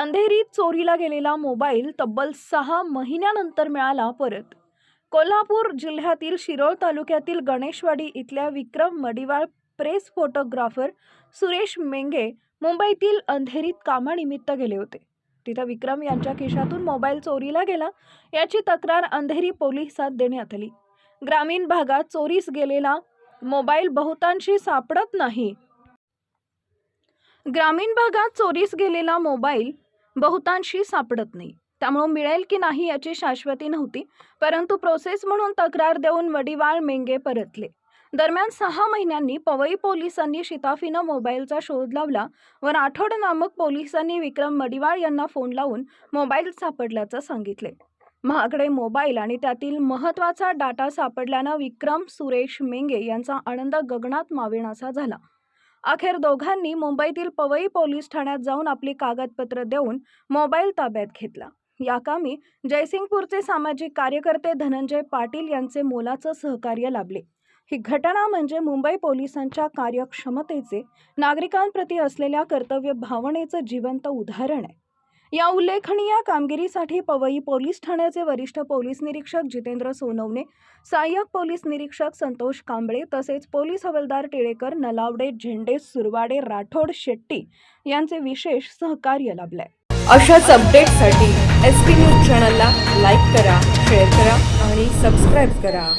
अंधेरीत चोरीला गेलेला मोबाईल तब्बल 6 महिन्यानंतर मिळाला परत। कोल्हापूर जिल्ह्यातील शिरोळ तालुक्यातील गणेशवाडी इथल्या विक्रम मडिवाळ प्रेस फोटोग्राफर सुरेश मेंगे मुंबईतील अंधेरीत कामानिमित्त गेले होते। तिथे विक्रम यांच्या खिशातून मोबाईल चोरीला गेला याची तक्रार अंधेरी पोलिसात देण्यात आली। ग्रामीण भागात चोरीस गेलेला मोबाईल बहुतांशी सापडत नाही। त्यामुळे मिळेल की नाही याची शाश्वती नव्हती, परंतु प्रोसेस म्हणून तक्रार देऊन मडिवाळ मेंगे परतले। दरम्यान 6 महिन्यांनी पवई पोलिसांनी शिताफीनं मोबाईलचा शोध लावला व राठोड नामक पोलिसांनी विक्रम मडिवाळ यांना फोन लावून मोबाईल सापडल्याचं सांगितले। महागडे मोबाईल आणि त्यातील महत्त्वाचा डाटा सापडल्यानं विक्रम सुरेश मेंगे यांचा आनंद गगनात मावेनासा झाला। अखेर दोघांनी मुंबईतील पवई पोलीस ठाण्यात जाऊन आपली कागदपत्र देऊन मोबाईल ताब्यात घेतला। या कामी जयसिंगपूरचे सामाजिक कार्यकर्ते धनंजय पाटील यांचे मोलाचं सहकार्य लाभले। ही घटना म्हणजे मुंबई पोलिसांच्या कार्यक्षमतेचे, नागरिकांप्रती असलेल्या कर्तव्य भावनेचं जिवंत उदाहरण आहे। या उल्लेखनीय कामगिरीसाठी पवई पोलीस ठाण्याचे वरिष्ठ पोलीस निरीक्षक जितेंद्र सोनवणे, सहाय्यक पोलीस निरीक्षक संतोष कांबळे तसेच पोलीस हवालदार टिळेकर, नलावडे, झेंडे, सुरवाडे, राठोड, शेट्टी यांचे विशेष सहकार्य लाभले। अशाच अपडेट्ससाठी एसपी न्यूज चॅनलला लाईक करा, शेअर करा आणि सबस्क्राईब करा।